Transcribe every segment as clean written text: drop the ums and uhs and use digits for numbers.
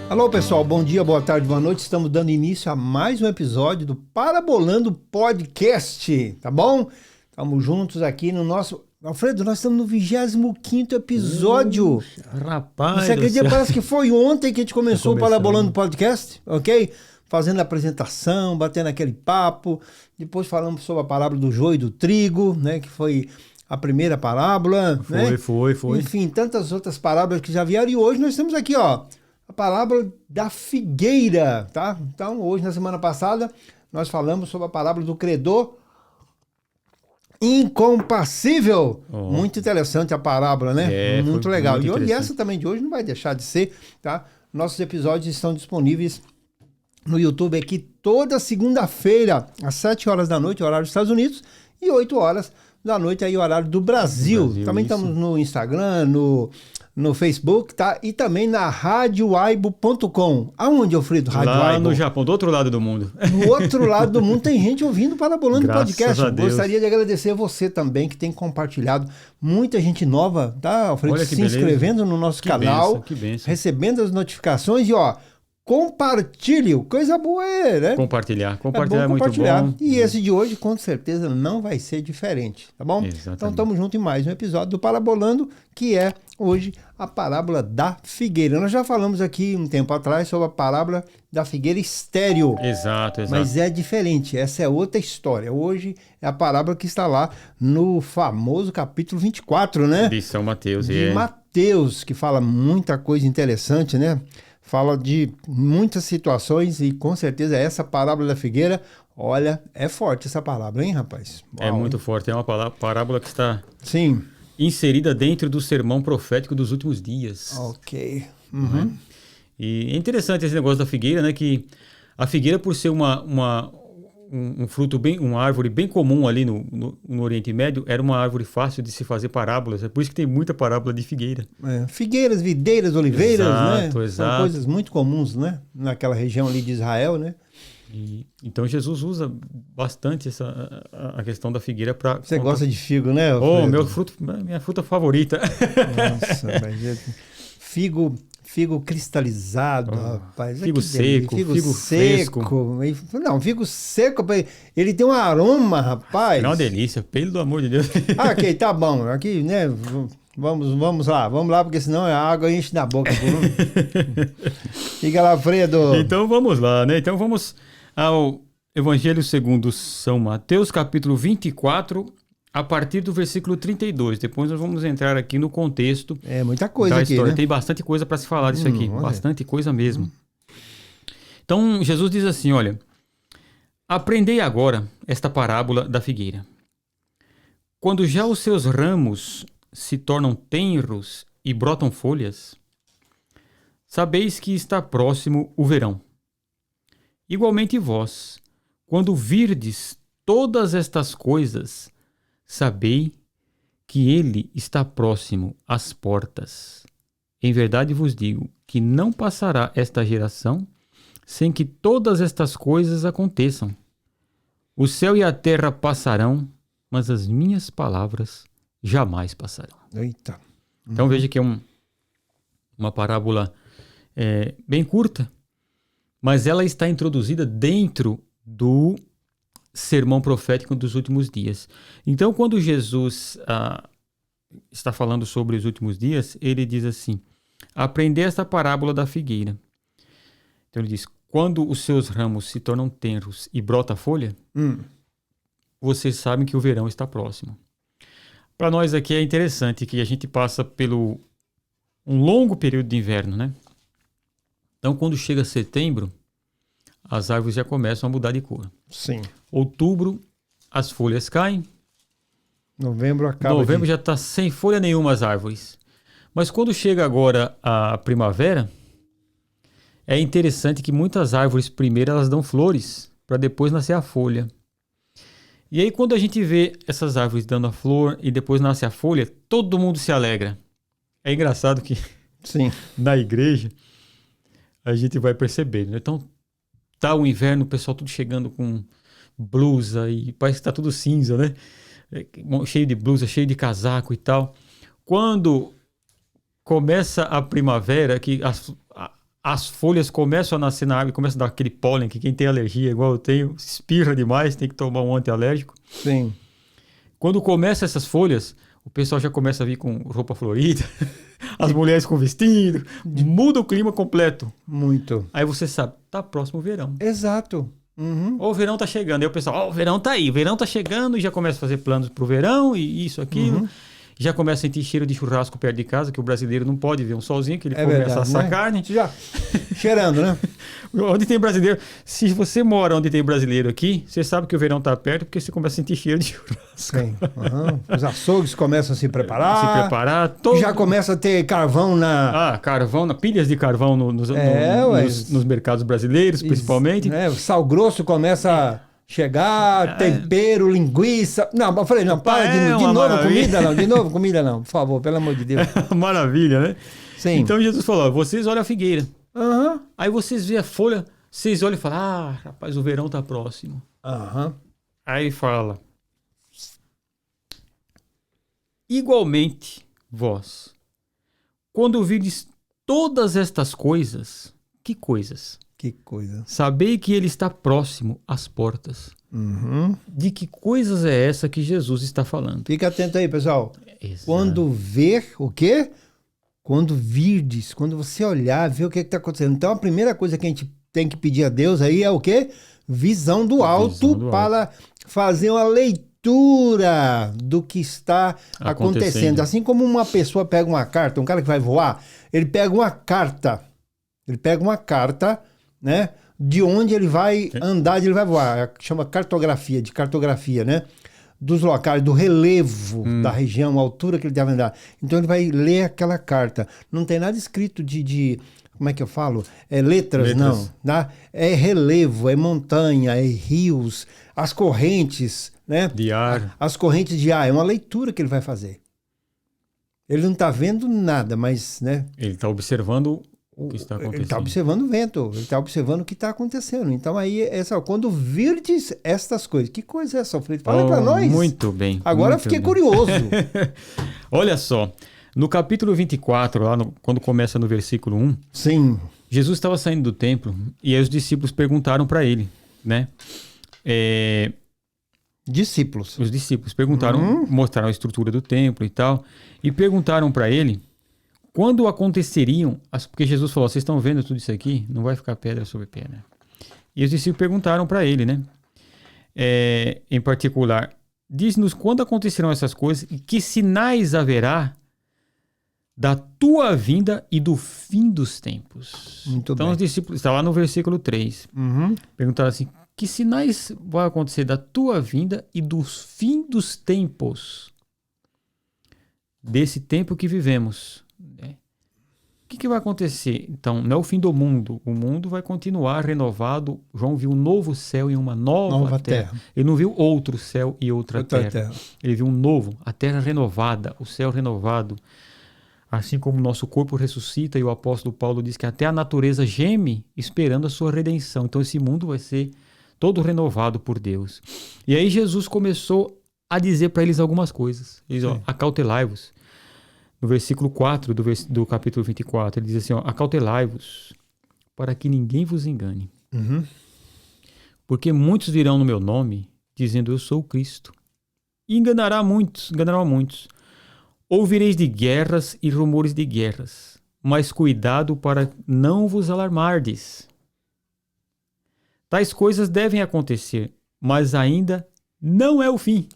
Alô pessoal, bom dia, boa tarde, boa noite. Estamos dando início a mais um episódio do Parabolando Podcast, tá bom? Estamos juntos aqui no nosso... Alfredo, nós estamos no 25º episódio. Rapaz, você acredita? Parece que foi ontem que a gente começou o Parabolando Podcast, ok? Fazendo a apresentação, batendo aquele papo. Depois falamos sobre a parábola do joio e do trigo, né? Que foi a primeira parábola. Foi. Enfim, tantas outras parábolas que já vieram. E hoje nós estamos aqui, ó, a parábola da figueira, tá? Então, hoje, na semana passada, nós falamos sobre a parábola do credor incompassível. Muito interessante a parábola, né? Muito legal. Muito e essa também de hoje não vai deixar de ser, tá? Nossos episódios estão disponíveis no YouTube aqui toda segunda-feira, às 7 horas da noite, horário dos Estados Unidos, e 8 horas da noite, aí, horário do Brasil. Também isso. Estamos no Instagram, no Facebook, tá? E também na radioaibo.com. Aonde, Alfredo? Rádio Lá Aibo? No Japão, do outro lado do mundo. Do outro lado do mundo tem gente ouvindo Parabolando Podcast. A Deus. Gostaria de agradecer você também que tem compartilhado. Muita gente nova, tá, Alfredo? Olha, se inscrevendo no nosso canal, recebendo as notificações e, ó, compartilhe, coisa boa né? Compartilhar é muito bom. E esse de hoje, com certeza, não vai ser diferente, tá bom? Exatamente. Então, estamos juntos em mais um episódio do Parabolando, que é hoje a parábola da figueira. Nós já falamos aqui um tempo atrás sobre a parábola da figueira estéril. Exato. Mas é diferente, essa é outra história. Hoje é a parábola que está lá no famoso capítulo 24, né? De São Mateus. De Mateus, que fala muita coisa interessante, né? Fala de muitas situações e com certeza essa parábola da figueira, olha, é forte essa parábola, hein, rapaz? Uau, é muito forte, é uma parábola que está Sim. inserida dentro do sermão profético dos últimos dias. Ok. Uhum. E é interessante esse negócio da figueira, né? Que a figueira, por ser um fruto uma árvore bem comum ali no Oriente Médio, era uma árvore fácil de se fazer parábolas. É por isso que tem muita parábola de figueira. Figueiras, videiras, oliveiras, exato, né? Exato. São coisas muito comuns, né? Naquela região ali de Israel, né? Então Jesus usa bastante a questão da figueira para... Você gosta de figo, né? Minha fruta favorita. Nossa, Figo cristalizado, rapaz. Figo seco, figo fresco. Não, figo seco, ele tem um aroma, rapaz. É uma delícia, pelo amor de Deus. Ok, tá bom. Aqui, né, vamos lá, porque senão a água enche na boca. Fica lá, Alfredo. Então vamos lá, né? Então vamos ao Evangelho segundo São Mateus, capítulo 24, a partir do versículo 32. Depois nós vamos entrar aqui no contexto. É muita coisa da aqui, história. Né? Tem bastante coisa para se falar disso aqui. Bastante coisa mesmo. Então Jesus diz assim, olha: aprendei agora esta parábola da figueira. Quando já os seus ramos se tornam tenros e brotam folhas, sabeis que está próximo o verão. Igualmente vós, quando virdes todas estas coisas, sabei que ele está próximo às portas. Em verdade vos digo que não passará esta geração sem que todas estas coisas aconteçam. O céu e a terra passarão, mas as minhas palavras jamais passarão. Eita. Então veja que é uma parábola bem curta, mas ela está introduzida dentro do sermão profético dos últimos dias. Então, quando Jesus está falando sobre os últimos dias, ele diz assim: aprendei esta parábola da figueira. Então ele diz: quando os seus ramos se tornam tenros e brota folha, vocês sabem que o verão está próximo. Para nós aqui é interessante que a gente passa pelo um longo período de inverno, né? Então, quando chega setembro, as árvores já começam a mudar de cor. Sim. Outubro, as folhas caem. Novembro acaba. Novembro já está sem folha nenhuma as árvores. Mas quando chega agora a primavera, é interessante que muitas árvores primeiro elas dão flores para depois nascer a folha. E aí quando a gente vê essas árvores dando a flor e depois nasce a folha, todo mundo se alegra. É engraçado que Sim. na igreja a gente vai percebendo. Então tá o inverno, o pessoal tudo chegando com blusa e parece que tá tudo cinza, né? Cheio de blusa, cheio de casaco e tal. Quando começa a primavera, que as folhas começam a nascer na árvore, começa a dar aquele pólen, que quem tem alergia, igual eu tenho, espirra demais, tem que tomar um antialérgico. Sim. Quando começa essas folhas, o pessoal já começa a vir com roupa florida, as mulheres com vestido, muda o clima completo. Muito. Aí você sabe, tá próximo o verão. Exato. Uhum. Ou o verão tá chegando. Aí o pessoal, o verão tá aí, o verão tá chegando, e já começa a fazer planos pro verão, e isso, aquilo. Já começa a sentir cheiro de churrasco perto de casa, que o brasileiro não pode ver um solzinho, que ele começa a assar carne. Já cheirando, né? Onde tem brasileiro, se você mora onde tem brasileiro aqui, você sabe que o verão tá perto, porque você começa a sentir cheiro de churrasco. Sim. Os açougues começam a se preparar. Se preparar. Já começa a ter carvão na... carvão, pilhas de carvão nos mercados brasileiros, principalmente. O sal grosso começa a chegar, tempero, linguiça. Não, eu falei, não, para de novo comida não, por favor, pelo amor de Deus. Maravilha, né? Sim. Então Jesus falou, vocês olham a figueira. Uhum. Aí vocês veem a folha, vocês olham e falam, rapaz, o verão tá próximo. Uhum. Aí ele fala, igualmente vós, quando virdes todas estas coisas, que coisas? Que coisa. Sabei que ele está próximo às portas. Uhum. De que coisas é essa que Jesus está falando? Fica atento aí, pessoal. Exato. Quando ver o quê? Quando virdes, quando você olhar, ver o que está acontecendo. Então, a primeira coisa que a gente tem que pedir a Deus aí é o quê? Visão do alto para fazer uma leitura do que está acontecendo. Assim como uma pessoa pega uma carta, um cara que vai voar, ele pega uma carta. Né? De onde ele vai andar, de ele vai voar. Chama cartografia, né? Dos locais, do relevo da região, a altura que ele deve andar. Então ele vai ler aquela carta. Não tem nada escrito de como é que eu falo? Letras, não. Tá? É relevo, é montanha, é rios, as correntes, né? De ar. As correntes de ar. É uma leitura que ele vai fazer. Ele não está vendo nada, mas, né? Ele está observando o que está acontecendo. Ele está observando o vento, ele está observando o que está acontecendo. Então aí, quando virdes estas coisas, que coisa é essa, Felipe? Fala para nós. Muito bem. Agora eu fiquei curioso. Olha só, no capítulo 24, quando começa no versículo 1, sim. Jesus estava saindo do templo e aí os discípulos perguntaram para ele, né? Discípulos. Os discípulos perguntaram, mostraram a estrutura do templo e tal, e perguntaram para ele quando aconteceriam, porque Jesus falou, vocês estão vendo tudo isso aqui? Não vai ficar pedra sobre pedra. E os discípulos perguntaram para ele, né? Em particular, diz-nos quando acontecerão essas coisas e que sinais haverá da tua vinda e do fim dos tempos. Muito então bem. Os discípulos, está lá no versículo 3, perguntaram assim, que sinais vão acontecer da tua vinda e do fim dos tempos? Desse tempo que vivemos. O que vai acontecer? Então, não é o fim do mundo. O mundo vai continuar renovado. João viu um novo céu e uma nova terra. Ele não viu outro céu e outra terra. Ele viu um novo, a terra renovada, o céu renovado. Assim como o nosso corpo ressuscita e o apóstolo Paulo diz que até a natureza geme esperando a sua redenção. Então, esse mundo vai ser todo renovado por Deus. E aí Jesus começou a dizer para eles algumas coisas. Ele diz, acautelai-vos. No versículo 4 do capítulo 24, ele diz assim, acautelai-vos, para que ninguém vos engane. Porque muitos virão no meu nome, dizendo, eu sou o Cristo. E enganarão a muitos. Ouvireis de guerras e rumores de guerras, mas cuidado para não vos alarmardes. Tais coisas devem acontecer, mas ainda não é o fim.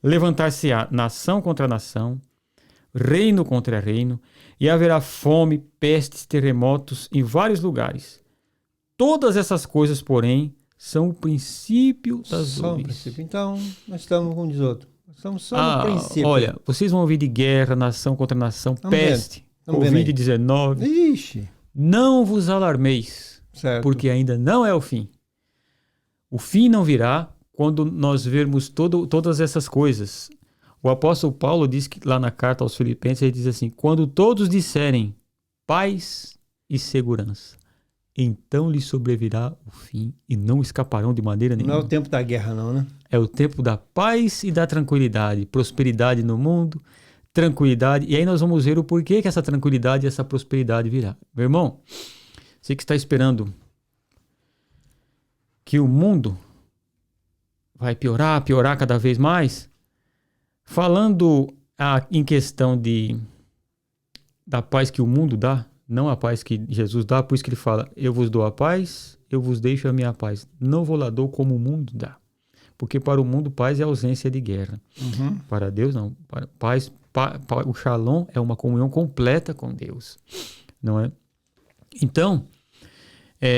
Levantar-se-á nação contra nação, reino contra reino, e haverá fome, pestes, terremotos em vários lugares. Todas essas coisas, porém, são o princípio das dores. Então, nós estamos com 18. Estamos só no princípio. Olha, vocês vão ouvir de guerra, nação contra nação, peste, Covid-19. Ixi. Não vos alarmeis, porque ainda não é o fim. O fim não virá quando nós vermos todas essas coisas. O apóstolo Paulo diz que lá na carta aos Filipenses, ele diz assim, quando todos disserem paz e segurança, então lhe sobrevirá o fim e não escaparão de maneira nenhuma. Não é o tempo da guerra não, né? É o tempo da paz e da tranquilidade, prosperidade no mundo, tranquilidade. E aí nós vamos ver o porquê que essa tranquilidade e essa prosperidade virá. Meu irmão, você que está esperando que o mundo vai piorar cada vez mais, falando em questão da paz que o mundo dá, não a paz que Jesus dá, por isso que ele fala, eu vos dou a paz, eu vos deixo a minha paz. Não vou lá dou como o mundo dá. Porque para o mundo, paz é ausência de guerra. Uhum. Para Deus, não. Paz, o shalom é uma comunhão completa com Deus. Não é? Então,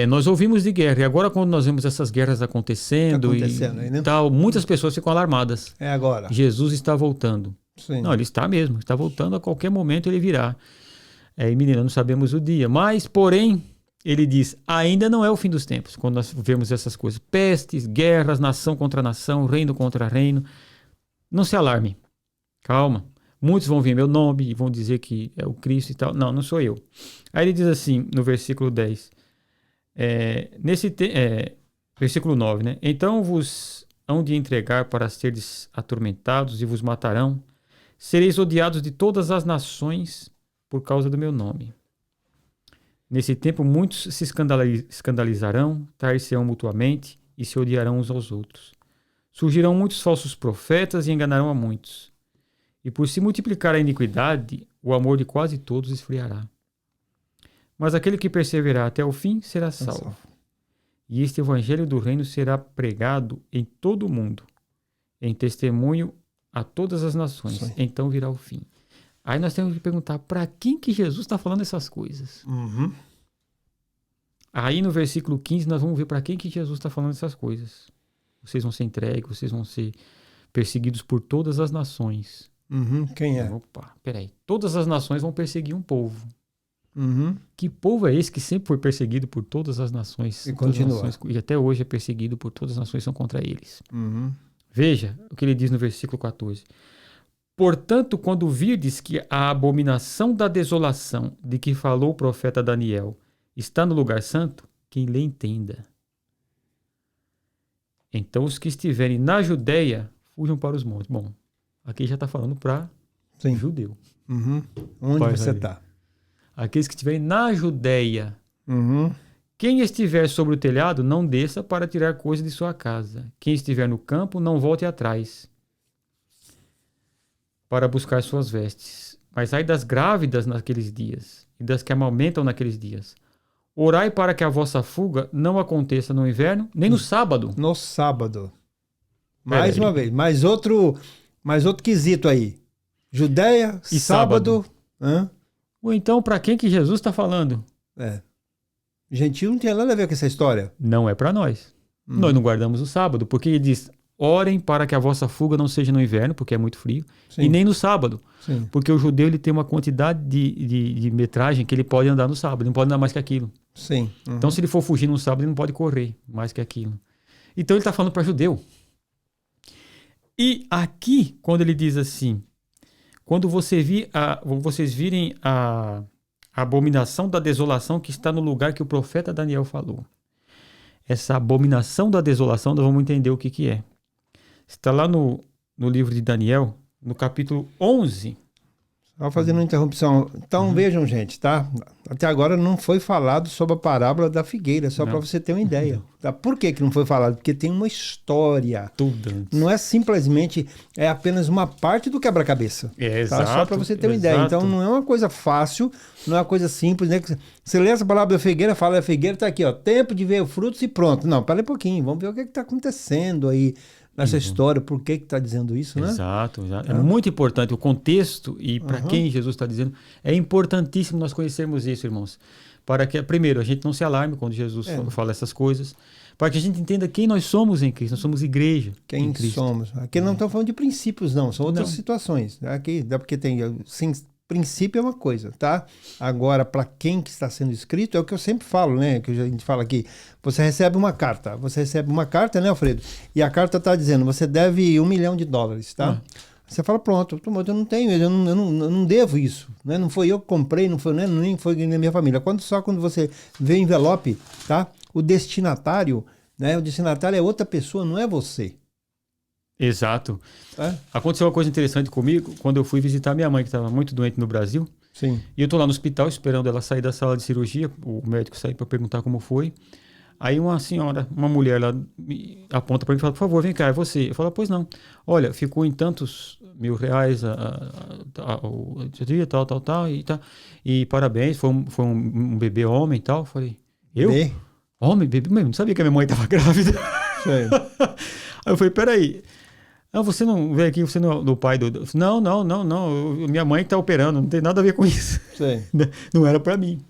nós ouvimos de guerra. E agora, quando nós vemos essas guerras acontecendo aí, né? Tal, muitas pessoas ficam alarmadas. É agora. Jesus está voltando. Sim. Não, ele está mesmo. Está voltando, a qualquer momento ele virá. E menina, não sabemos o dia. Mas, porém, ele diz, ainda não é o fim dos tempos. Quando nós vemos essas coisas. Pestes, guerras, nação contra nação, reino contra reino. Não se alarme. Calma. Muitos vão vir meu nome e vão dizer que é o Cristo e tal. Não, não sou eu. Aí ele diz assim, no versículo 10. Versículo 9, né? Então vos hão de entregar para seres atormentados e vos matarão. Sereis odiados de todas as nações por causa do meu nome. Nesse tempo muitos se escandalizarão, trair-se-ão mutuamente e se odiarão uns aos outros. Surgirão muitos falsos profetas e enganarão a muitos. E por se multiplicar a iniquidade, o amor de quase todos esfriará. Mas aquele que perseverar até o fim será salvo. E este evangelho do reino será pregado em todo o mundo, em testemunho a todas as nações. Sim. Então virá o fim. Aí nós temos que perguntar, para quem que Jesus está falando essas coisas? Uhum. Aí no versículo 15 nós vamos ver para quem que Jesus está falando essas coisas. Vocês vão ser entregues, vocês vão ser perseguidos por todas as nações. Uhum. Quem é? Opa, peraí. Todas as nações vão perseguir um povo. Uhum. Que povo é esse que sempre foi perseguido por todas as nações? E continua. E até hoje é perseguido por todas as nações que são contra eles. Uhum. Veja o que ele diz no versículo 14. Portanto, quando virdes que a abominação da desolação de que falou o profeta Daniel está no lugar santo, quem lê entenda. Então os que estiverem na Judéia fujam para os montes. Bom, aqui já está falando para judeu. Uhum. Onde você está? Aqueles que estiverem na Judéia. Uhum. Quem estiver sobre o telhado, não desça para tirar coisa de sua casa. Quem estiver no campo, não volte atrás para buscar suas vestes. Mas ai das grávidas naqueles dias, e das que amamentam naqueles dias. Orai para que a vossa fuga não aconteça no inverno, nem no sábado. No sábado. Mais uma vez. Mais outro quesito aí. Judéia, e sábado. Ou então, para quem que Jesus está falando? Gentil não tem nada a ver com essa história. Não é para nós. Nós não guardamos o sábado, porque ele diz, orem para que a vossa fuga não seja no inverno, porque é muito frio, sim, e nem no sábado. Sim. Porque o judeu ele tem uma quantidade de metragem que ele pode andar no sábado, ele não pode andar mais que aquilo. Sim. Uhum. Então, se ele for fugir no sábado, ele não pode correr mais que aquilo. Então, ele está falando para judeu. E aqui, quando ele diz assim, quando vocês virem a abominação da desolação que está no lugar que o profeta Daniel falou. Essa abominação da desolação, nós vamos entender o que é. Está lá no livro de Daniel, no capítulo 11. Só fazendo uma interrupção. Então, vejam, gente, tá? Até agora não foi falado sobre a parábola da figueira, só para você ter uma ideia. Tá? Por que não foi falado? Porque tem uma história. Tudo antes. Não é simplesmente, é apenas uma parte do quebra-cabeça. Exato. Tá? Só para você ter uma ideia. Então, não é uma coisa fácil, não é uma coisa simples, né? Você lê essa parábola da figueira, fala, a figueira está aqui, ó, tempo de ver frutos e pronto. Não, pera aí um pouquinho, vamos ver o que está acontecendo aí nessa história, por que está dizendo isso, né? Exato. É muito importante o contexto e para quem Jesus está dizendo. É importantíssimo nós conhecermos isso, irmãos. Para que, primeiro, a gente não se alarme quando Jesus fala essas coisas. Para que a gente entenda quem nós somos em Cristo. Nós somos igreja em Cristo. Somos. Aqui não estamos falando de princípios, não. São outras situações. Aqui, porque tem... Sim, princípio é uma coisa, tá? Agora, para quem que está sendo escrito, é o que eu sempre falo, né? Que a gente fala aqui. Você recebe uma carta, né, Alfredo? E a carta está dizendo, você deve $1 milhão, tá? Você fala, pronto, eu não tenho, eu não devo isso, né? Não foi eu que comprei, não foi, né? Nem foi na minha família. Quando você vê o envelope, tá? O destinatário, né? O destinatário é outra pessoa, não é você. Exato. Aconteceu uma coisa interessante comigo quando eu fui visitar minha mãe, que estava muito doente no Brasil. Sim. E eu tô lá no hospital esperando ela sair da sala de cirurgia, o médico sair para perguntar como foi. Aí uma senhora, uma mulher lá, aponta para mim e fala, por favor, vem cá, é você. Eu falo, pois não. Olha, ficou em tantos R$ 1.000 o dia, tal, e tá. E parabéns, foi um bebê homem e tal. Eu falei, eu? Homem, bebê? Não sabia que a minha mãe estava grávida. Aí eu falei, peraí. Não, você não veio aqui, você não é o pai do... Não. Minha mãe que tá operando, não tem nada a ver com isso. Sim. Não era para mim.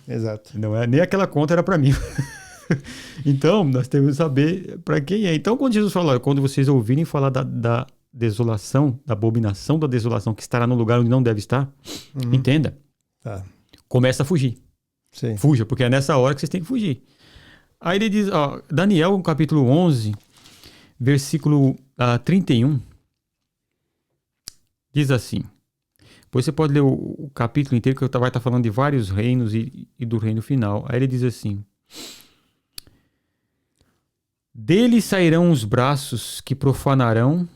Exato. Não é, nem aquela conta era para mim. Então, nós temos que saber para quem é. Então, quando Jesus fala, quando vocês ouvirem falar da desolação, da abominação da desolação que estará no lugar onde não deve estar, entenda. Começa a fugir. Sim. Fuja, porque é nessa hora que vocês têm que fugir. Aí ele diz, Daniel, capítulo 11, versículo 31, diz assim. Depois você pode ler o capítulo inteiro, que vai estar falando de vários reinos e do reino final. Aí ele diz assim: dele sairão os braços que profanarão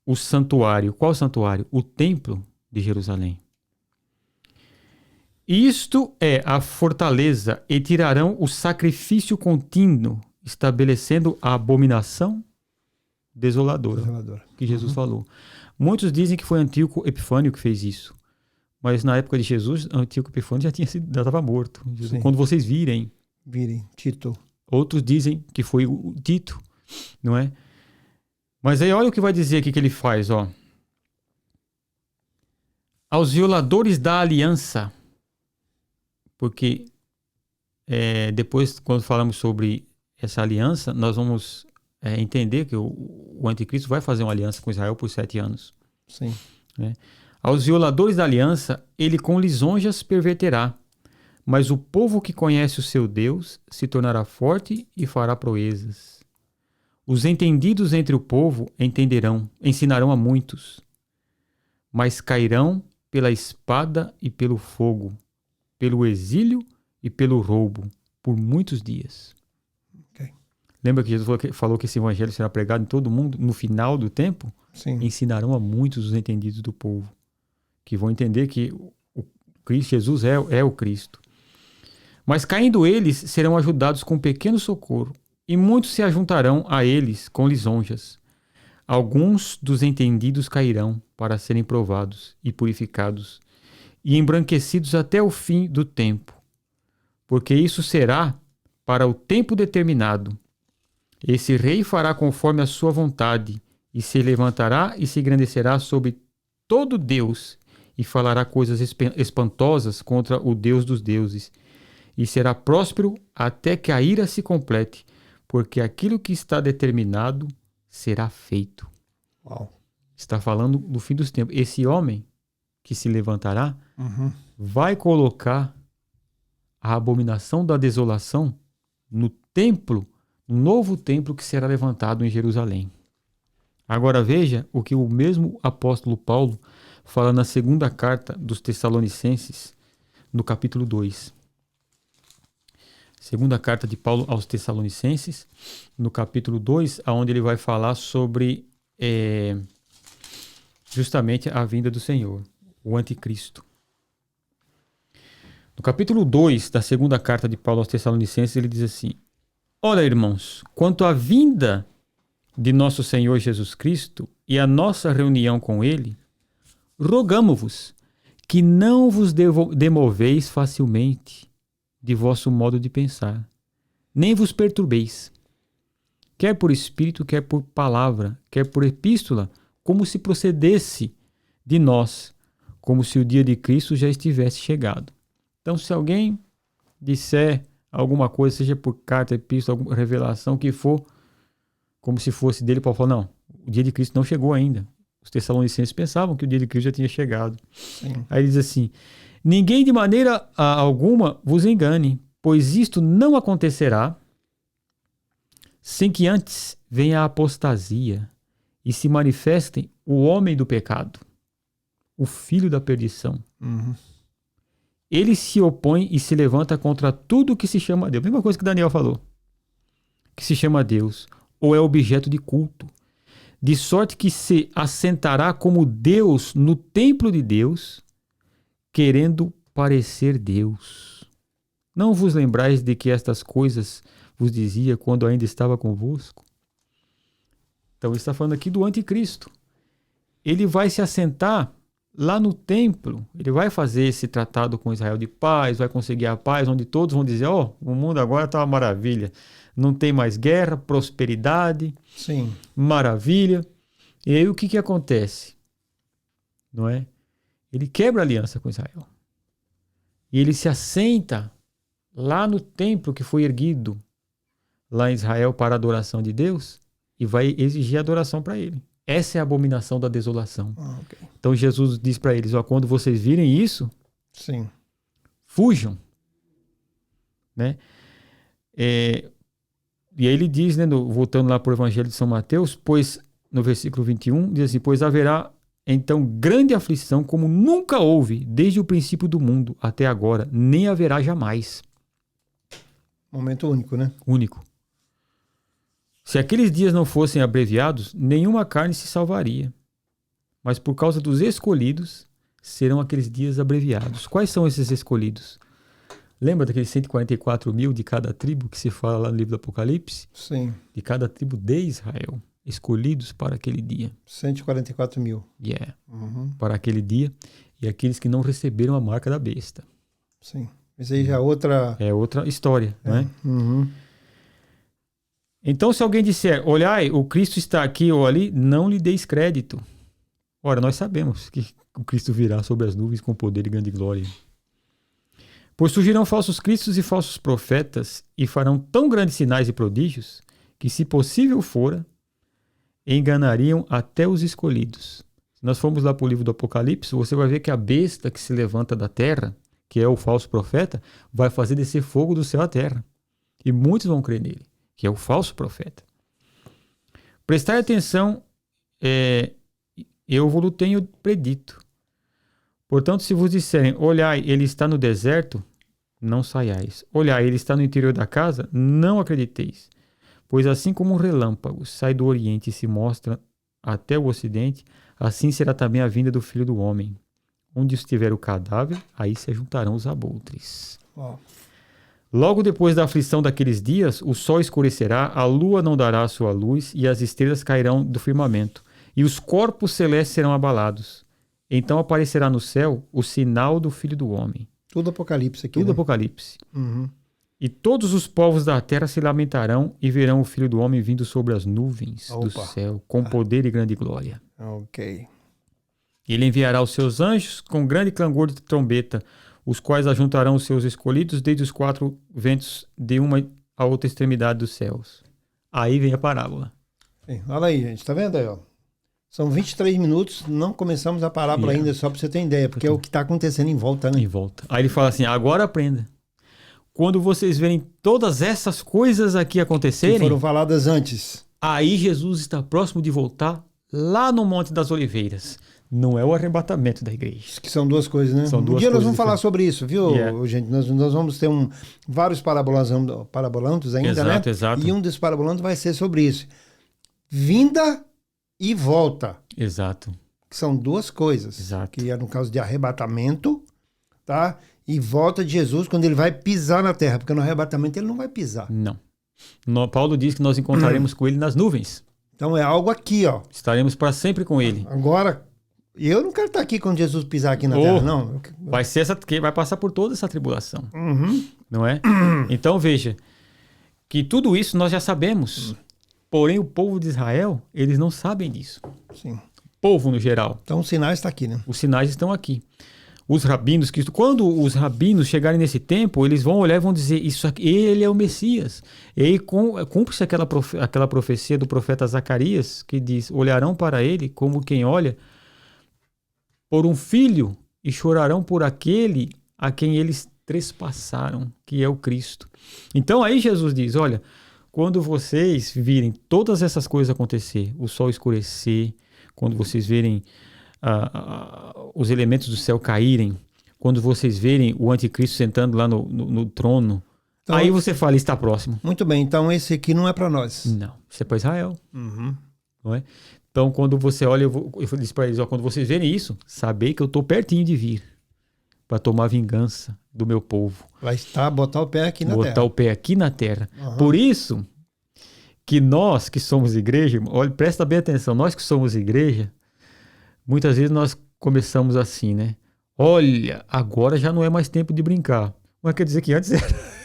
o santuário. Qual santuário? O templo de Jerusalém. Isto é a fortaleza, e tirarão o sacrifício contínuo, estabelecendo a abominação desoladora. Que Jesus falou. Muitos dizem que foi Antíoco Epifânio que fez isso. Mas na época de Jesus, Antíoco Epifânio já estava morto. Jesus, quando vocês virem, Tito. Outros dizem que foi o Tito, não é? Mas aí olha o que vai dizer aqui que ele faz, ó. Aos violadores da aliança, porque depois, quando falamos sobre essa aliança, nós vamos entender que o anticristo vai fazer uma aliança com Israel por 7 anos. Sim. Né? Aos violadores da aliança, ele com lisonjas perverterá. Mas o povo que conhece o seu Deus se tornará forte e fará proezas. Os entendidos entre o povo ensinarão a muitos, mas cairão pela espada e pelo fogo, pelo exílio e pelo roubo, por muitos dias. Okay. Lembra que Jesus falou que esse evangelho será pregado em todo mundo no final do tempo? Sim. Ensinarão a muitos os entendidos do povo, que vão entender que o Cristo, Jesus é o Cristo. Mas caindo eles, serão ajudados com pequeno socorro, e muitos se ajuntarão a eles com lisonjas. Alguns dos entendidos cairão para serem provados e purificados, e embranquecidos até o fim do tempo, porque isso será para o tempo determinado. Esse rei fará conforme a sua vontade, e se levantará e se engrandecerá sobre todo Deus, e falará coisas espantosas contra o Deus dos deuses, e será próspero até que a ira se complete, porque aquilo que está determinado será feito. Uau. Está falando do fim dos tempos. Esse homem que se levantará vai colocar a abominação da desolação no templo, no novo templo que será levantado em Jerusalém. Agora veja o que o mesmo apóstolo Paulo fala na segunda carta dos Tessalonicenses, no capítulo 2. Segunda carta de Paulo aos Tessalonicenses, no capítulo 2, onde ele vai falar sobre justamente a vinda do Senhor, o anticristo. No capítulo 2 da segunda carta de Paulo aos Tessalonicenses, ele diz assim: ora, irmãos, quanto à vinda de nosso Senhor Jesus Cristo e a nossa reunião com ele, rogamo-vos que não vos demoveis facilmente de vosso modo de pensar, nem vos perturbeis, quer por espírito, quer por palavra, quer por epístola, como se procedesse de nós, como se o dia de Cristo já estivesse chegado. Então, se alguém disser alguma coisa, seja por carta, epístola, alguma revelação que for, como se fosse dele, Paulo fala, não, o dia de Cristo não chegou ainda. Os Tessalonicenses pensavam que o dia de Cristo já tinha chegado. Sim. Aí ele diz assim: ninguém de maneira alguma vos engane, pois isto não acontecerá sem que antes venha a apostasia e se manifestem o homem do pecado, o filho da perdição. Ele se opõe e se levanta contra tudo que se chama Deus. Mesma coisa que Daniel falou. Que se chama Deus, ou é objeto de culto. De sorte que se assentará como Deus no templo de Deus, querendo parecer Deus. Não vos lembrais de que estas coisas vos dizia quando ainda estava convosco? Então ele está falando aqui do anticristo. Ele vai se assentar lá no templo, ele vai fazer esse tratado com Israel de paz, vai conseguir a paz, onde todos vão dizer, o mundo agora está uma maravilha. Não tem mais guerra, prosperidade, sim, maravilha. E aí o que acontece? Não é? Ele quebra a aliança com Israel. E ele se assenta lá no templo que foi erguido lá em Israel para a adoração de Deus e vai exigir adoração para ele. Essa é a abominação da desolação. Okay. Então Jesus diz para eles, quando vocês virem isso, sim, fujam. Né? E aí ele diz, né, voltando lá para o Evangelho de São Mateus, pois, no versículo 21, diz assim, pois haverá então grande aflição como nunca houve desde o princípio do mundo até agora, nem haverá jamais. Momento único, né? Único. Se aqueles dias não fossem abreviados, nenhuma carne se salvaria. Mas por causa dos escolhidos, serão aqueles dias abreviados. Quais são esses escolhidos? Lembra daqueles 144 mil de cada tribo que se fala lá no livro do Apocalipse? Sim. De cada tribo de Israel, escolhidos para aquele dia. 144 mil. Para aquele dia. E aqueles que não receberam a marca da besta. Sim. Isso aí já é outra... É outra história, não é? Então, se alguém disser, olhai, o Cristo está aqui ou ali, não lhe deis crédito. Ora, nós sabemos que o Cristo virá sobre as nuvens com poder e grande glória. Pois surgirão falsos cristos e falsos profetas e farão tão grandes sinais e prodígios que, se possível fora, enganariam até os escolhidos. Se nós formos lá para o livro do Apocalipse, você vai ver que a besta que se levanta da terra, que é o falso profeta, vai fazer descer fogo do céu à terra. E muitos vão crer nele, que é o falso profeta. Prestai atenção, eu vos tenho predito. Portanto, se vos disserem, olhai, ele está no deserto, não saiais. Olhai, ele está no interior da casa, não acrediteis. Pois assim como um relâmpago sai do oriente e se mostra até o ocidente, assim será também a vinda do Filho do Homem. Onde estiver o cadáver, aí se juntarão os abutres. Wow. Logo depois da aflição daqueles dias, o sol escurecerá, a lua não dará a sua luz e as estrelas cairão do firmamento, e os corpos celestes serão abalados. Então aparecerá no céu o sinal do Filho do Homem. Tudo Apocalipse aqui. Tudo, né? Apocalipse. E todos os povos da terra se lamentarão e verão o Filho do Homem vindo sobre as nuvens do céu, com poder e grande glória. Ok. Ele enviará os seus anjos com grande clangor de trombeta, os quais ajuntarão os seus escolhidos desde os quatro ventos de uma a outra extremidade dos céus. Aí vem a parábola. Sim, olha aí, gente. Tá vendo aí, ó? São 23 minutos, não começamos a parábola ainda, só para você ter ideia, porque é o que está acontecendo em volta, né? Em volta. Aí ele fala assim, agora aprenda. Quando vocês verem todas essas coisas aqui acontecerem... Que foram faladas antes. Aí Jesus está próximo de voltar lá no Monte das Oliveiras. Não é o arrebatamento da igreja. Que são duas coisas, né? São duas um dia nós vamos diferentes. falar sobre isso, viu, gente? Nós vamos ter vários parabolantos ainda, exato, né? Exato. E um desses parabolantos vai ser sobre isso. Vinda e volta. Exato. Que são duas coisas. Exato. Que é no caso de arrebatamento, tá? E volta de Jesus quando ele vai pisar na terra. Porque no arrebatamento ele não vai pisar. Não. Paulo diz que nós encontraremos com ele nas nuvens. Então é algo aqui, ó. Estaremos para sempre com ele. Agora... Eu não quero estar aqui quando Jesus pisar aqui na terra, não. Vai passar por toda essa tribulação. Não é? Então veja, que tudo isso nós já sabemos. Porém, o povo de Israel, eles não sabem disso. Sim. O povo no geral. Então os sinais estão aqui, né? Os sinais estão aqui. Os rabinos, quando os rabinos chegarem nesse tempo, eles vão olhar e vão dizer, isso aqui, ele é o Messias. E aí cumpre-se aquela profecia do profeta Zacarias, que diz, olharão para ele como quem olha por um filho e chorarão por aquele a quem eles trespassaram, que é o Cristo. Então aí Jesus diz, olha, quando vocês virem todas essas coisas acontecer, o sol escurecer, quando vocês verem os elementos do céu caírem, quando vocês verem o anticristo sentando lá no trono, então, aí você fala, está próximo. Muito bem, então esse aqui não é para nós. Não, isso é para Israel. Não é? Então, quando você olha, eu disse para eles, quando vocês verem isso, sabei que eu estou pertinho de vir para tomar vingança do meu povo. Vai botar o pé aqui na terra. Botar o pé aqui na terra. Por isso que nós que somos igreja, olha, presta bem atenção, nós que somos igreja, muitas vezes nós começamos assim, né? Olha, agora já não é mais tempo de brincar. Mas quer dizer que antes era...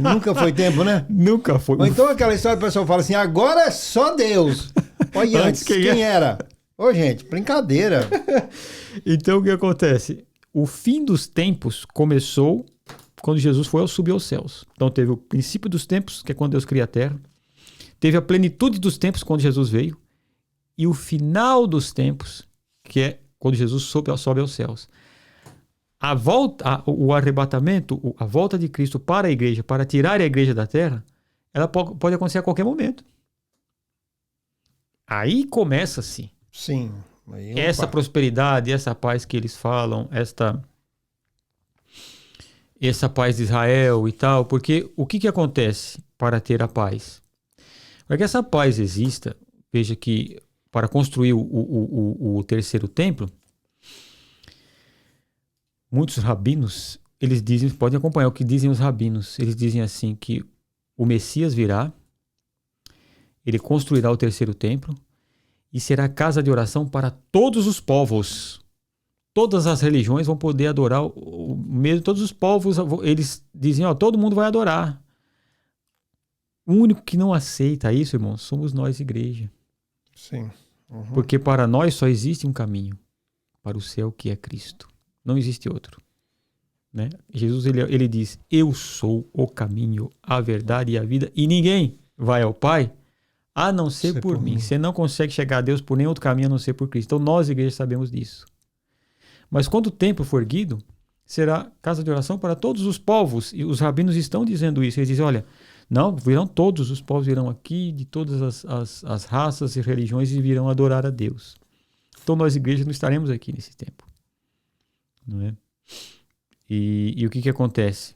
Nunca foi tempo, né? Nunca foi. Ou então aquela história que o pessoal fala assim, agora é só Deus. Olha, antes quem era? Ô, gente, brincadeira. Então, o que acontece? O fim dos tempos começou quando Jesus subiu aos céus. Então, teve o princípio dos tempos, que é quando Deus cria a terra. Teve a plenitude dos tempos, quando Jesus veio. E o final dos tempos, que é quando Jesus sobe aos céus. A volta, o arrebatamento, a volta de Cristo para a igreja, para tirar a igreja da terra, ela pode acontecer a qualquer momento. Aí começa-se. Sim. Essa prosperidade, essa paz que eles falam, essa paz de Israel e tal, porque o que acontece para ter a paz? Para que essa paz exista, veja que para construir o terceiro templo, muitos rabinos, eles dizem, podem acompanhar o que dizem os rabinos, eles dizem assim que o Messias virá, ele construirá o terceiro templo e será casa de oração para todos os povos. Todas as religiões vão poder adorar o mesmo, todos os povos, eles dizem, todo mundo vai adorar. O único que não aceita isso, irmãos, somos nós, igreja. Sim. Porque para nós só existe um caminho, para o céu, que é Cristo. Não existe outro. Né? Jesus ele diz, eu sou o caminho, a verdade e a vida, e ninguém vai ao Pai a não ser por mim. Você não consegue chegar a Deus por nenhum outro caminho a não ser por Cristo. Então nós, igreja, sabemos disso. Mas quando o templo for erguido, será casa de oração para todos os povos. E os rabinos estão dizendo isso. Eles dizem, olha, não, virão todos os povos, virão aqui, de todas as raças e religiões, e virão adorar a Deus. Então nós, igreja, não estaremos aqui nesse tempo. Não é? E o que acontece?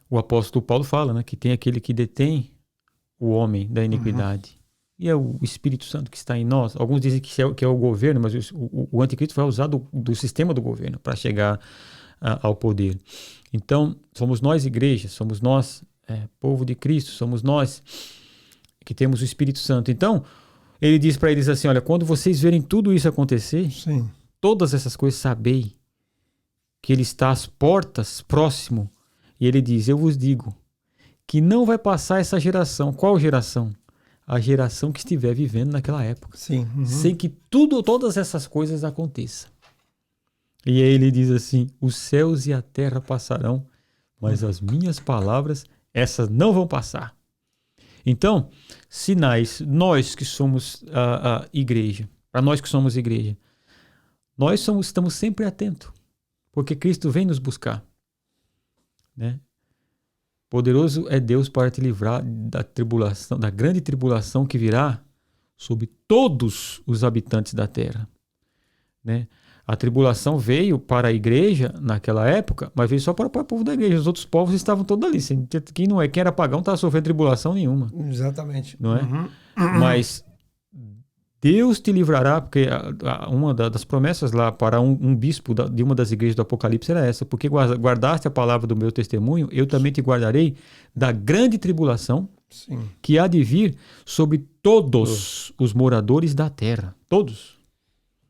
O apóstolo Paulo fala, né, que tem aquele que detém o homem da iniquidade. E é o Espírito Santo que está em nós. Alguns dizem que é o governo, mas o anticristo vai usar do sistema do governo para chegar ao poder. Então, somos nós, igreja, somos nós, povo de Cristo, somos nós que temos o Espírito Santo. Então, ele diz para eles assim, olha, quando vocês verem tudo isso acontecer, sim, todas essas coisas, sabei que ele está às portas, próximo. E ele diz, eu vos digo, que não vai passar essa geração. Qual geração? A geração que estiver vivendo naquela época. Sim. Sem que todas essas coisas aconteçam. E aí ele diz assim, os céus e a terra passarão, mas as minhas palavras, essas não vão passar. Então, sinais, nós que somos a igreja, para nós que somos igreja, nós estamos sempre atentos, porque Cristo vem nos buscar. Né? Poderoso é Deus para te livrar da tribulação, da grande tribulação que virá sobre todos os habitantes da terra. Né? A tribulação veio para a igreja naquela época, mas veio só para o povo da igreja. Os outros povos estavam todos ali. Quem era pagão não estava sofrendo tribulação nenhuma. Exatamente. Não é? Mas Deus te livrará, porque uma das promessas lá para um bispo de uma das igrejas do Apocalipse era essa, porque guardaste a palavra do meu testemunho, eu também te guardarei da grande tribulação, sim, que há de vir sobre todos os moradores da terra. Todos.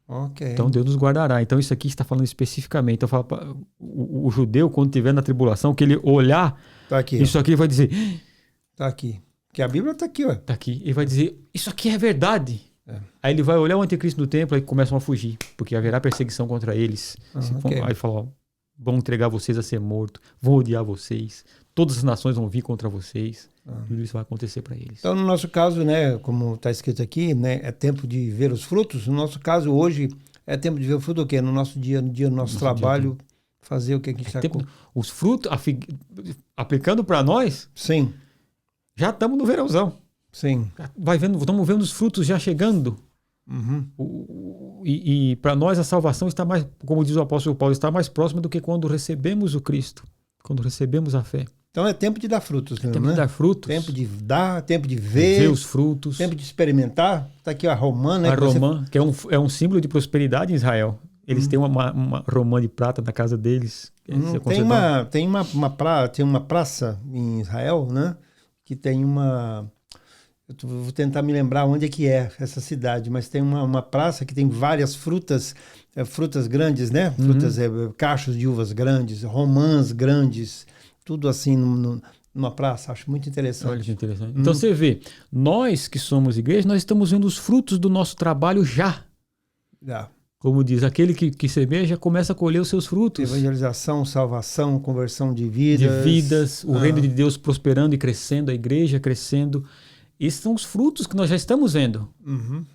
Okay. Então Deus nos guardará. Então isso aqui está falando especificamente. Então fala para o judeu, quando estiver na tribulação, que ele olhar, tá aqui, isso aqui, ele vai dizer... Tá aqui. Porque a Bíblia está aqui, ó. Tá aqui. Ele vai dizer, isso aqui é verdade. Aí ele vai olhar o anticristo no templo e começam a fugir, porque haverá perseguição contra eles. Okay. Aí fala, vão entregar vocês a ser morto, vão odiar vocês, todas as nações vão vir contra vocês. Tudo isso vai acontecer para eles. Então, no nosso caso, né, como está escrito aqui, né, é tempo de ver os frutos. No nosso caso, hoje, é tempo de ver o fruto do quê? No nosso dia, no nosso trabalho, dia, fazer o que a gente está... Os frutos, aplicando para nós... Sim. Já estamos no verãozão. Sim. Estamos vendo os frutos já chegando. E para nós a salvação está mais, como diz o apóstolo Paulo, está mais próxima do que quando recebemos o Cristo, quando recebemos a fé. Então é tempo de dar frutos, mesmo, tempo de dar frutos. Tempo de dar, tempo de ver os frutos. Tempo de experimentar. Está aqui a romã, né? A romã, que é um símbolo de prosperidade em Israel. Eles têm uma romã de prata na casa deles. Tem uma praça em Israel, né? Que tem uma... Eu vou tentar me lembrar onde é que é essa cidade, mas tem uma praça que tem várias frutas grandes, né? Frutas, cachos de uvas grandes, romãs grandes, tudo assim numa praça. Acho muito interessante. Olha que interessante. Então você vê, nós que somos igreja, nós estamos vendo os frutos do nosso trabalho já. Como diz, aquele que semeia já começa a colher os seus frutos. Evangelização, salvação, conversão de vidas. O reino de Deus prosperando e crescendo, a igreja crescendo. Esses são os frutos que nós já estamos vendo.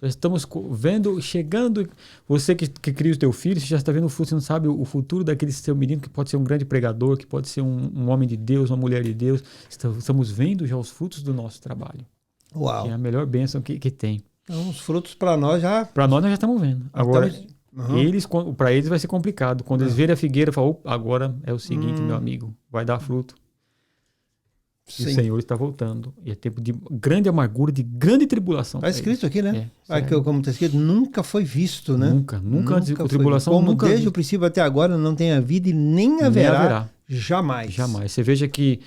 Já estamos vendo, chegando. Você que cria o teu filho, você já está vendo o fruto, você não sabe o futuro daquele seu menino, que pode ser um grande pregador, que pode ser um homem de Deus, uma mulher de Deus. Estamos vendo já os frutos do nosso trabalho. Uau! Que é a melhor bênção que tem. Então, os frutos para nós já... Para nós já estamos vendo. Agora, para eles vai ser complicado. Quando eles verem a figueira, falam, agora é o seguinte, meu amigo, vai dar fruto. E o Senhor está voltando. E é tempo de grande amargura, de grande tribulação. Está escrito aqui, né? Como está escrito, nunca foi visto, né? Nunca antes de tribulação. Como desde o princípio até agora não tem havido e nem haverá. Jamais. Você veja que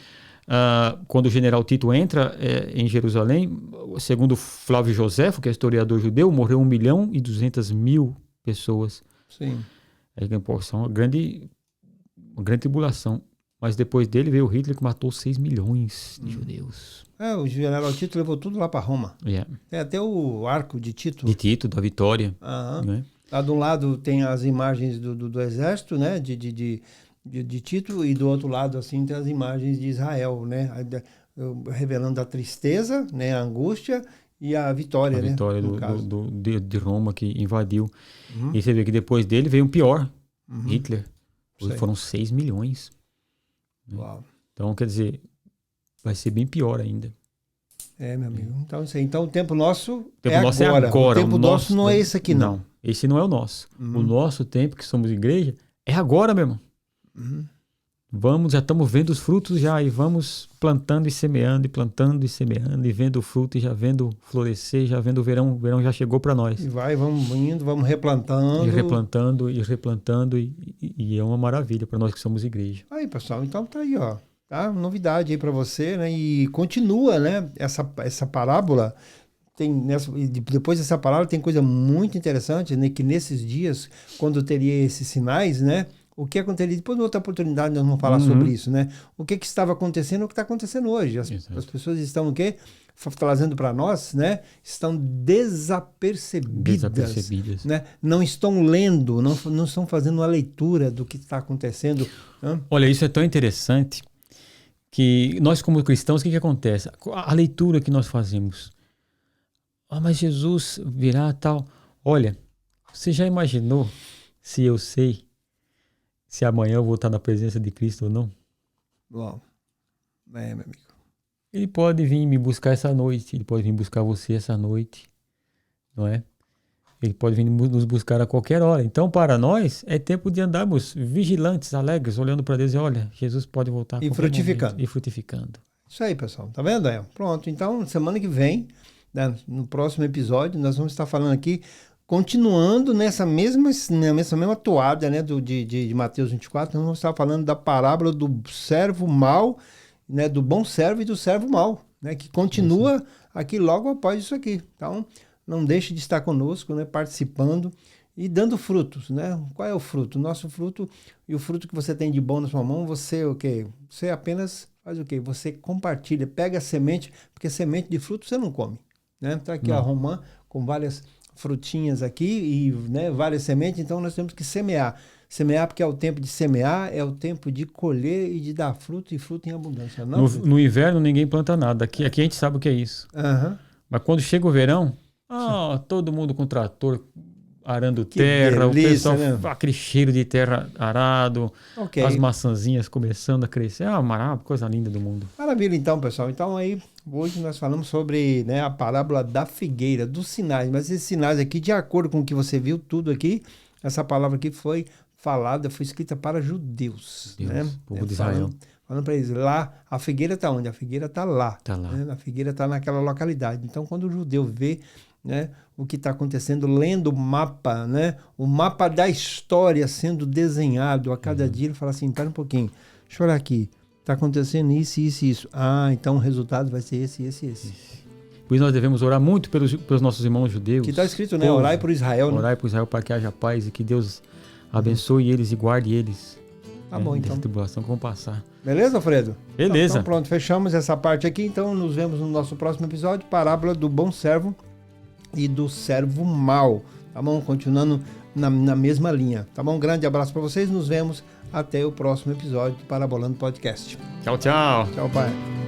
quando o general Tito entra em Jerusalém, segundo Flávio Joséfo, que é historiador judeu, morreu 1.200.000 pessoas. Sim. É uma grande tribulação. Mas depois dele veio o Hitler, que matou 6 milhões de judeus. O general Tito levou tudo lá para Roma. Tem até o arco de Tito. De Tito, da vitória. Né? Lá de um lado tem as imagens do exército, né? De Tito, e do outro lado assim tem as imagens de Israel, né? Revelando a tristeza, né? A angústia e a vitória, a vitória, né? de Roma, que invadiu. E você vê que depois dele veio um pior, Hitler. Foram 6 milhões. Uau. Então, quer dizer, vai ser bem pior ainda. Meu amigo. Então, isso aí. Então, o tempo nosso é agora. O tempo nosso não é esse aqui, não. Não, esse não é o nosso. O nosso tempo, que somos igreja, é agora mesmo. Já estamos vendo os frutos já, e vamos plantando e semeando, e vendo o fruto, e já vendo florescer, já vendo o verão. O verão já chegou para nós. E vamos indo, vamos replantando. E replantando, e é uma maravilha para nós que somos igreja. Aí, pessoal, então tá aí, ó. Tá? Novidade aí para você, né? E continua, né? Essa parábola, depois dessa parábola tem coisa muito interessante, né? Que nesses dias, quando teria esses sinais, né? O que aconteceria? Depois, em outra oportunidade, nós vamos falar sobre isso, né? O que estava acontecendo, o que está acontecendo hoje. As pessoas estão o quê? Trazendo para nós, né? Estão desapercebidas. Né? Não estão lendo, não estão fazendo uma leitura do que está acontecendo. Olha, isso é tão interessante que nós, como cristãos, o que acontece? A leitura que nós fazemos. Mas Jesus virá tal. Olha, você já imaginou se eu sei se amanhã eu vou estar na presença de Cristo ou não? Bom, meu amigo. Ele pode vir me buscar essa noite, ele pode vir buscar você essa noite, não é? Ele pode vir nos buscar a qualquer hora. Então, para nós, é tempo de andarmos vigilantes, alegres, olhando para Deus e olha, Jesus pode voltar. E frutificando. E frutificando. Isso aí, pessoal. Tá vendo? Pronto. Então, semana que vem, né, no próximo episódio, nós vamos estar falando aqui, continuando nessa mesma toada, né, de Mateus 24, nós vamos estar falando da parábola do servo mau, né, do bom servo e do servo mau, né, que continua aqui logo após isso aqui. Então, não deixe de estar conosco, né, participando e dando frutos, né? Qual é o fruto? O nosso fruto e o fruto que você tem de bom na sua mão, você o quê? Você apenas faz o quê? Você compartilha, pega a semente, porque semente de fruto você não come, né? Tá aqui a romã com várias frutinhas aqui e, né, várias sementes, então nós temos que semear. Semear porque é o tempo de semear, é o tempo de colher e de dar fruto, e fruto em abundância. Não, no inverno ninguém planta nada, aqui a gente sabe o que é isso. Mas quando chega o verão, todo mundo com trator arando terra, delícia, o pessoal, né? Aquele cheiro de terra arado, as maçãzinhas começando a crescer, maravilha, coisa linda do mundo. Maravilha então, pessoal. Então aí, Hoje nós falamos sobre, né, a parábola da figueira, dos sinais. Mas esses sinais aqui, de acordo com o que você viu, tudo aqui, essa palavra aqui foi falada, foi escrita para judeus. Deus, né? Povo de Israel. Falando para eles, lá, a figueira está onde? A figueira está lá. Tá lá. Né? A figueira está naquela localidade. Então, quando o judeu vê, né, o que está acontecendo, lendo o mapa, né, o mapa da história sendo desenhado a cada dia, ele fala assim, espera um pouquinho, deixa eu olhar aqui, está acontecendo isso, isso, isso. Ah, então o resultado vai ser esse, esse, esse. Por isso nós devemos orar muito pelos nossos irmãos judeus. Que está escrito, né? Orai por Israel. Orai por Israel para que haja paz e que Deus abençoe eles e guarde eles. Tá bom, então. Dessa tribulação que vão passar. Beleza, Alfredo? Beleza. Então pronto, fechamos essa parte aqui. Então nos vemos no nosso próximo episódio, parábola do bom servo e do servo mau. Tá bom? Continuando na mesma linha. Tá bom? Um grande abraço para vocês. Nos vemos até o próximo episódio do Parabolando Podcast. Tchau, tchau. Tchau, pai.